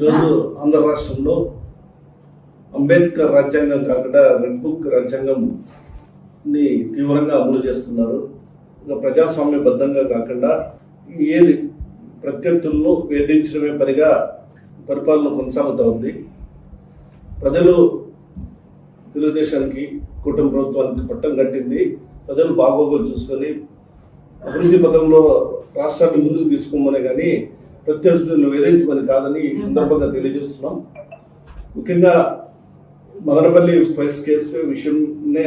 ఈరోజు ఆంధ్ర రాష్ట్రంలో అంబేద్కర్ రాజ్యాంగం కాకుండా రెడ్ బుక్ రాజ్యాంగంని తీవ్రంగా అమలు చేస్తున్నారు. ఇక ప్రజాస్వామ్యబద్ధంగా కాకుండా ఏది ప్రత్యర్థులను వేధించడమే పనిగా పరిపాలన కొనసాగుతూ ఉంది. ప్రజలు తెలుగుదేశానికి కూటమి ప్రభుత్వానికి పట్టం కట్టింది. ప్రజలు బాగోగులు చూసుకొని అభివృద్ధి పథంలో రాష్ట్రాన్ని ముందుకు తీసుకోమని కానీ ప్రత్యర్థులను వేధించమని కాదని ఈ సందర్భంగా తెలియజేస్తున్నాం. ముఖ్యంగా మదనపల్లి ఫైల్స్ కేసు విషయంనే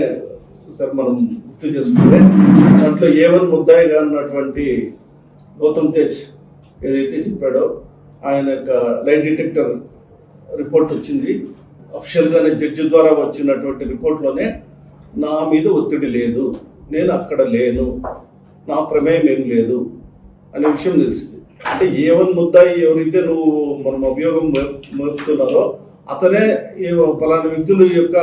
సార్ మనం గుర్తు చేసుకుంటే దాంట్లో A1 ముద్దాయిగా ఉన్నటువంటి గౌతమ్ తేజ్ ఏదైతే చెప్పాడో ఆయన యొక్క లైట్ డిటెక్టర్ రిపోర్ట్ వచ్చింది. అఫిషియల్గానే జడ్జి ద్వారా వచ్చినటువంటి రిపోర్ట్లోనే నా మీద ఒత్తిడి లేదు, నేను అక్కడ లేను, నా ప్రమేయం ఏం లేదు అనే విషయం తెలిసింది. అంటే A1 ముద్దాయి ఎవరైతే నువ్వు మనం అభియోగం మోపుతున్నారో అతనే పలానా వ్యక్తుల యొక్క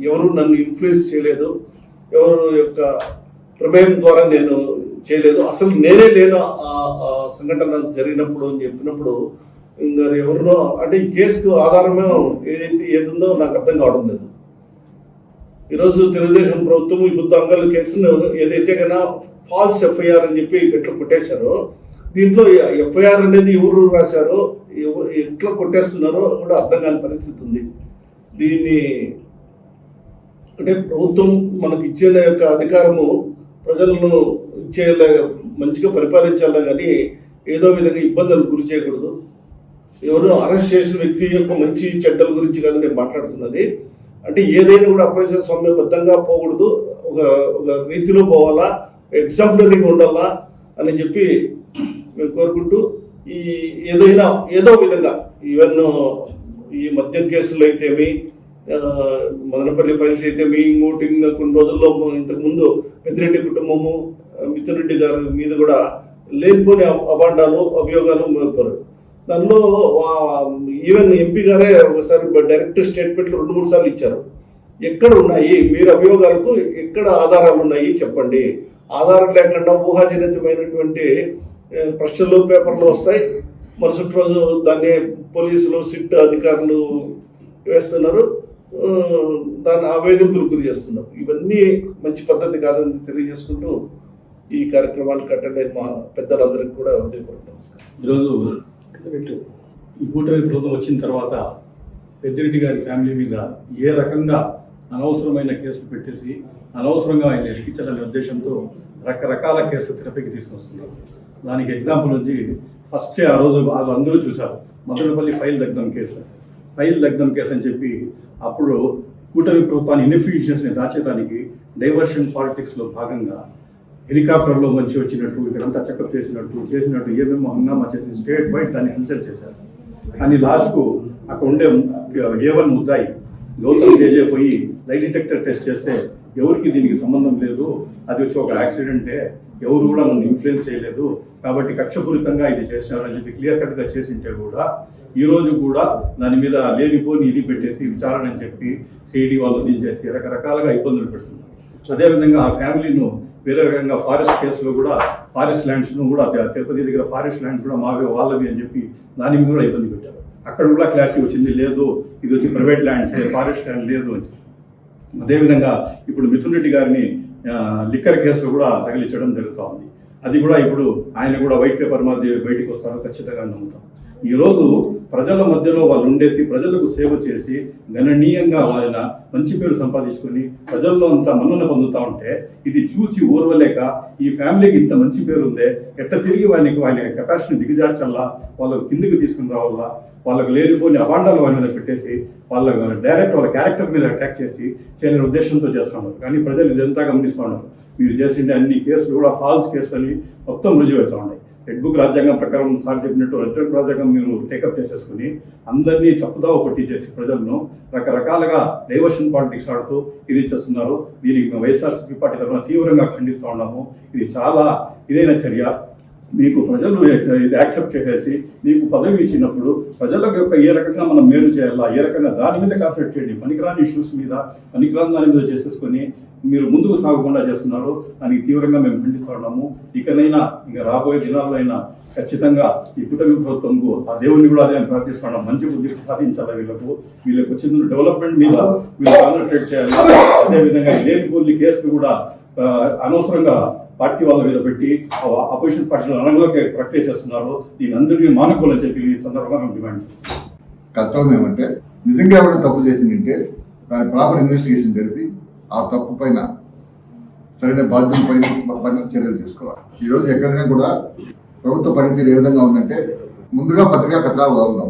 ఎవరు నన్ను ఇన్ఫ్లుయెన్స్ చేయలేదు, ఎవరు యొక్క ప్రమేయం ద్వారా నేను చేయలేదు, అసలు నేనే లేను ఆ సంఘటన జరిగినప్పుడు అని చెప్పినప్పుడు ఇంకా ఎవరినో అంటే ఈ కేసుకు ఆధారమే ఏదుందో నాకు అర్థం కావడం లేదు. ఈరోజు తెలుగుదేశం ప్రభుత్వం ఈ బుద్ధ అంగల్ కేసును ఏదైతే కన్నా ఫాల్స్ ఎఫ్ఐఆర్ అని చెప్పి ఎట్లా కొట్టేశారో దీంట్లో ఎఫ్ఐఆర్ అనేది ఎవరు రాశారో ఎట్లా కొట్టేస్తున్నారో కూడా అర్థం కాని పరిస్థితి ఉంది. దీన్ని అంటే ప్రభుత్వం మనకు ఇచ్చే యొక్క అధికారము ప్రజలను ఇచ్చేలా మంచిగా పరిపాలించాలా కానీ ఏదో విధంగా ఇబ్బందులకు గురి చేయకూడదు. ఎవరు అరెస్ట్ చేసిన వ్యక్తి యొక్క మంచి చెడ్డల గురించి కాదు నేను మాట్లాడుతున్నది. అంటే ఏదైనా కూడా అప్రజాస్వామ్యబద్ధంగా పోకూడదు, ఒక రీతిలో పోవాలా, ఎగ్జాంపులరీగా ఉండాలా అని చెప్పి మేము కోరుకుంటూ ఈ ఏదైనా ఏదో విధంగా ఈవెన్ ఈ మద్యం కేసులు అయితేమి మదనపల్లి ఫైల్స్ అయితేమి ఇంకోటి కొన్ని రోజుల్లో ఇంతకుముందు పెద్దిరెడ్డి కుటుంబము మిథున్ రెడ్డి గారి మీద కూడా లేనిపోని అభాండాలు అభియోగాలు మోపారు. దానిలో ఈవెన్ ఎంపీ గారే ఒకసారి డైరెక్ట్ స్టేట్మెంట్లు 2-3 సార్లు ఇచ్చారు. ఎక్కడ ఉన్నాయి మీరు అభియోగాలకు, ఎక్కడ ఆధారాలు ఉన్నాయి చెప్పండి. ఆధారం లేకుండా ఊహాజనితమైనటువంటి ప్రశ్నలు పేపర్లు వస్తాయి, మరుసటి రోజు దాన్ని పోలీసులు సిట్ అధికారులు వేస్తున్నారు, దాన్ని ఆవేదింపులు గురి చేస్తున్నారు. ఇవన్నీ మంచి పద్ధతి కాదని తెలియజేసుకుంటూ ఈ కార్యక్రమాలు కట్టండి మా పెద్దలందరికీ కూడా నమస్కారం. ఈరోజు ఈ కూటమి ప్రభుత్వం వచ్చిన తర్వాత పెద్దిరెడ్డి గారి ఫ్యామిలీ మీద ఏ రకంగా అనవసరమైన కేసులు పెట్టేసి అనవసరంగా ఆయన ఇరికించాలనే ఉద్దేశంతో రకరకాల కేసులు తెరపైకి తీసుకొస్తున్నారు. దానికి ఎగ్జాంపుల్ వచ్చి ఫస్ట్ ఆ రోజు అందరూ చూశారు మదనపల్లి ఫైల్ దగ్ధం కేసు అని చెప్పి అప్పుడు కూటమి ప్రభుత్వాన్ని ఇన్ఎఫిషియన్స్ని దాచేదానికి డైవర్షన్ పాలిటిక్స్లో భాగంగా హెలికాప్టర్లో మంచి వచ్చినట్టు ఇక్కడంతా చెకప్ చేసినట్టు ఏమేమో హంగామా చేసి స్టేట్ వైడ్ దాన్ని హల్చల్ చేశారు. కానీ లాస్ట్కు అక్కడ ఉండే A1 ముద్దాయి గౌతమ్ తేజే పోయి లైట్ డిటెక్టర్ టెస్ట్ చేస్తే ఎవరికి దీనికి సంబంధం లేదు, అది వచ్చి ఒక యాక్సిడెంటే, ఎవరు కూడా నన్ను ఇన్ఫ్లుయెన్స్ చేయలేదు, కాబట్టి కక్షపూరితంగా ఇది చేసినారని చెప్పి క్లియర్ కట్గా చేసింటే కూడా ఈరోజు కూడా దాని మీద లేనిపోని ఇది పెట్టేసి విచారణ అని చెప్పి సిఐడి వాళ్ళు దించేసి రకరకాలుగా ఇబ్బందులు పెడుతున్నారు. అదేవిధంగా ఆ ఫ్యామిలీను వేరే రకంగా ఫారెస్ట్ కేసులో కూడా ఫారెస్ట్ ల్యాండ్స్ను కూడా తిరుపతి దగ్గర ఫారెస్ట్ ల్యాండ్స్ కూడా మావే వాళ్ళవి అని చెప్పి దాని మీద కూడా ఇబ్బంది పెట్టారు. అక్కడ కూడా క్లారిటీ వచ్చింది, లేదు ఇది వచ్చి ప్రైవేట్ ల్యాండ్స్, ఫారెస్ట్ ల్యాండ్ లేదు అని చెప్పి. అదేవిధంగా ఇప్పుడు మిథున్ రెడ్డి గారిని లిక్కర్ కేసులో కూడా తగిలించడం జరుగుతూ ఉంది. అది కూడా ఇప్పుడు ఆయన కూడా వైట్ పేపర్ మాది బయటికి వస్తారో ఖచ్చితంగా నమ్ముతాం. ఈరోజు ప్రజల మధ్యలో వాళ్ళు ఉండేసి ప్రజలకు సేవ చేసి గణనీయంగా వాళ్ళ మంచి పేరు సంపాదించుకొని ప్రజల్లో అంతా మన్నన పొందుతూ ఉంటే ఇది చూసి ఓర్వలేక ఈ ఫ్యామిలీకి ఇంత మంచి పేరు ఉందే ఎట్లా తిరిగి వాళ్ళ కెపాసిటీని దిగజార్చల్లా, వాళ్ళకు కిందికి తీసుకుని రావాలా, వాళ్ళకు లేనిపోని అభాండాలు వాళ్ళ మీద పెట్టేసి డైరెక్ట్ వాళ్ళ క్యారెక్టర్ మీద అటాక్ చేసి చేయని ఉద్దేశంతో చేస్తున్నారు. కానీ ప్రజలు ఇదంతా గమనిస్తూ ఉన్నారు. మీరు చేసిండే అన్ని కేసులు కూడా ఫాల్స్ కేసులు అని మొత్తం రుజువు అవుతూ ఉన్నాయి. రెడ్ బుక్ రాజ్యాంగం ప్రకారం సార్ చెప్పినట్టు రెడ్ బుక్ రాజ్యాంగం మీరు టేకప్ చేసేసుకుని అందరినీ తప్పుదావ పట్టించేసి ప్రజలను రకరకాలుగా డైవర్షన్ పాలిటిక్స్ ఆడుతూ ఇది చేస్తున్నారు. దీనికి వైఎస్ఆర్సీపీ పార్టీ తరఫున తీవ్రంగా ఖండిస్తూ ఉన్నాము. ఇది చాలా ఇదైన చర్య. మీకు ప్రజలు ఇది యాక్సెప్ట్ చేసేసి మీకు పదవి ఇచ్చినప్పుడు ప్రజలకు యొక్క ఏ రకంగా మనం మేలు చేయాలా, ఏ రకంగా దాని మీద కాన్సన్ట్రేట్ చేయండి. పనికిరాని ఇష్యూస్ మీద పనికిరాని దాని మీద చేసేసుకొని మీరు ముందుకు సాగకుండా చేస్తున్నారు. దానికి తీవ్రంగా మేము ఖండిస్తా ఉన్నాము. ఇకనైనా ఇంకా రాబోయే దినాల్లో అయినా ఖచ్చితంగా ఈ కూటమి ప్రభుత్వంకు ఆ దేవుడిని కూడా అదే ప్రార్థిస్తున్నాం, మంచి బుద్ధి సాధించాలి. వీళ్ళకు వచ్చిన డెవలప్మెంట్ మీద వీళ్ళు కాన్సన్ట్రేట్ చేయాలి. అదేవిధంగా లేని కూలి కేసులు కూడా అనవసరంగా పార్టీ వాళ్ళ మీద పెట్టి అపోజిషన్ పార్టీలు అనగలోకి ప్రక్రియ చేస్తున్నారు. దీని అందరినీ మానుకోవాలని చెప్పి ఈ సందర్భంగా మేము డిమాండ్ చేస్తున్నాం. కర్తవ్యం ఏమంటే నిజంగా ఎవరైనా తప్పు చేసిందంటే దాని ప్రాపర్ ఇన్వెస్టిగేషన్ జరిపి ఆ తప్పు పైన సరైన బాధ్యత పైన చర్యలు తీసుకోవాలి. ఈరోజు ఎక్కడైనా కూడా ప్రభుత్వ పనితీరు ఏ విధంగా ఉందంటే ముందుగా పత్రికా కథనాలు వదలడం,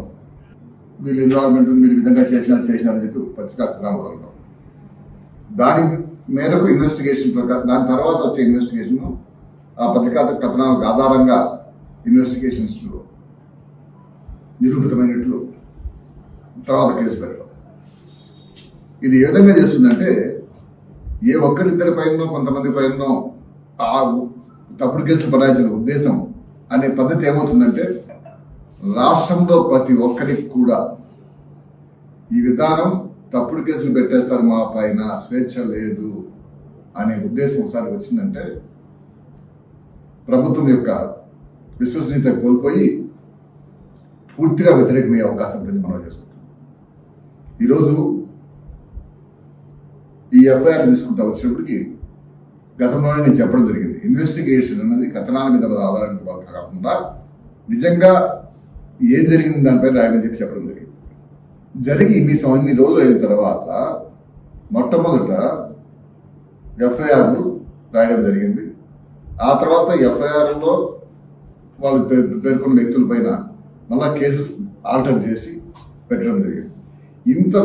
వీళ్ళు ఇన్వాల్వ్మెంట్ ఉంది, వీళ్ళు విధంగా చేసినారని చెప్పి పత్రికా కథనాలు వదలడం, దాని మేరకు ఇన్వెస్టిగేషన్ ప్రకారం దాని తర్వాత వచ్చే ఇన్వెస్టిగేషన్ ఆ పత్రికా కథనాలకు ఆధారంగా ఇన్వెస్టిగేషన్స్ నిరూపితమైనట్లు తర్వాత కేసు పెట్టడం. ఇది ఏ విధంగా చేస్తుందంటే ఏ ఒక్కరిద్దరి పైన కొంతమంది పైన ఆ తప్పుడు కేసులు బనాయించిన ఉద్దేశం అనే పద్ధతి ఏమవుతుందంటే రాష్ట్రంలో ప్రతి ఒక్కరికి కూడా ఈ విధానం తప్పుడు కేసులు పెట్టేస్తారు, మా పైన స్వేచ్ఛ లేదు అనే ఉద్దేశం ఒకసారి వచ్చిందంటే ప్రభుత్వం యొక్క విశ్వసనీయత కోల్పోయి పూర్తిగా వ్యతిరేకమయ్యే అవకాశం గురించి మనం చేసుకుంటాం. ఈరోజు ఈ ఎఫ్ఐఆర్ తీసుకుంటా వచ్చినప్పటికీ గతంలోనే నేను చెప్పడం జరిగింది, ఇన్వెస్టిగేషన్ అనేది కథనాల మీద ఆధారంగా కాకుండా నిజంగా ఏం జరిగింది దానిపై రాయమని చెప్పడం జరిగింది. జరిగి ఇన్ని రోజులు అయిన తర్వాత మొట్టమొదట ఎఫ్ఐఆర్లు రాయడం జరిగింది. ఆ తర్వాత ఎఫ్ఐఆర్లో వాళ్ళు పేర్కొన్న వ్యక్తుల పైన మళ్ళా కేసెస్ ఆల్టర్ చేసి పెట్టడం జరిగింది. ఇంత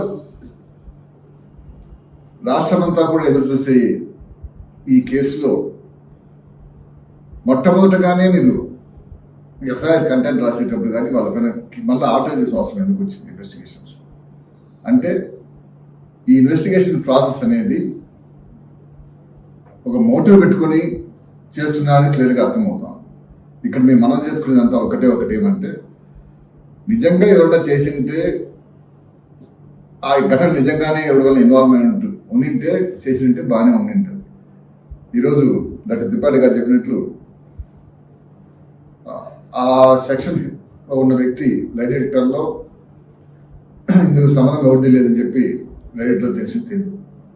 రాష్ట్రమంతా కూడా ఎదురు చూసే ఈ కేసులో మొట్టమొదటగానే మీరు ఎఫ్ఐఆర్ కంటెంట్ రాసేటప్పుడు కానీ వాళ్ళపైన మళ్ళీ ఆల్టర్ చేసే అవసరం ఎందుకు వచ్చింది? ఇన్వెస్టిగేషన్స్ అంటే ఈ ఇన్వెస్టిగేషన్ ప్రాసెస్ అనేది ఒక మోటివ్ పెట్టుకొని చేస్తున్నారని క్లియర్గా అర్థమవుతాం. ఇక్కడ మేము మనం చేసుకునేదంతా ఒకటి ఏమంటే నిజంగా ఎవరైనా చేసింటే ఆ ఘటన నిజంగానే ఎవరి ఇన్వాల్వ్మెంట్ ఉండింటే చేసింటే బాగానే ఉండింటుంది. ఈరోజు డాక్టర్ త్రిపాఠి గారు చెప్పినట్లు ఆ సెక్షన్లో ఉన్న వ్యక్తి లైట్ ఎడిటర్లో ఇందుకు సంబంధం ఎవరిది లేదని చెప్పి లైట్లో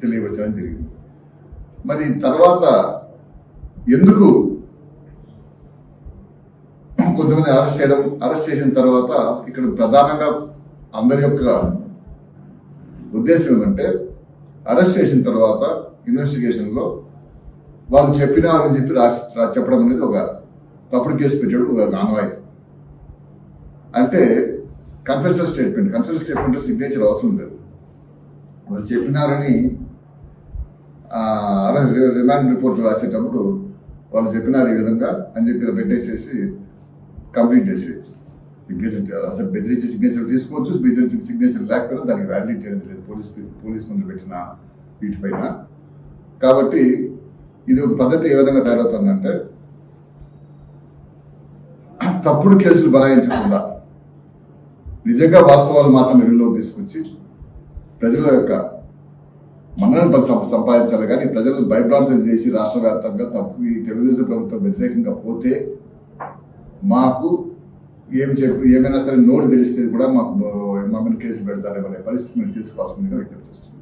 తెలియవచ్చని జరిగింది. మరి తర్వాత ఎందుకు కొంతమంది అరెస్ట్ చేసిన తర్వాత ఇక్కడ ప్రధానంగా అందరి యొక్క ఉద్దేశం ఏమంటే అరెస్ట్ చేసిన తర్వాత ఇన్వెస్టిగేషన్లో వాళ్ళు చెప్పినారని చెప్పి చెప్పడం అనేది ఒక తప్పుడు కేసు పెట్టాడు ఒక ఆనవాయితీ. అంటే కన్ఫెషన్ స్టేట్మెంట్ సిగ్నేచర్ అవసరం లేదు. వాళ్ళు చెప్పినారని రిమాండ్ రిపోర్ట్ రాసేటప్పుడు వాళ్ళు చెప్పినారు ఈ విధంగా అని చెప్పి పెట్టేసేసి కంప్లీట్ చేసేయచ్చు. సిగ్నేచర్ అసలు బెదిరించి సిగ్నేచర్ తీసుకోవచ్చు, బెదిరించి సిగ్నేచర్ లేకపోతే దానికి వ్యాలిడిటీ అనేది లేదు పోలీస్ ముందు పెట్టిన వీటిపైన. కాబట్టి ఇది ఒక పద్ధతి ఏ విధంగా తయారవుతుందంటే తప్పుడు కేసులు బనాయించకుండా నిజంగా వాస్తవాలు మాత్రం వెలుగులోకి తీసుకొచ్చి ప్రజల యొక్క మన్నను సంపాదించాలి. కానీ ప్రజలను భయభ్రాంతం చేసి రాష్ట్ర వ్యాప్తంగా ఈ తెలుగుదేశం ప్రభుత్వం వ్యతిరేకంగా పోతే మాకు ఏమైనా సరే నోటు తెలిస్తే కూడా మాకు మమ్మల్ని కేసు పెడతారనే పరిస్థితి మేము తీసుకోవాల్సిందిగా విజ్ఞప్తి చేస్తున్నాం.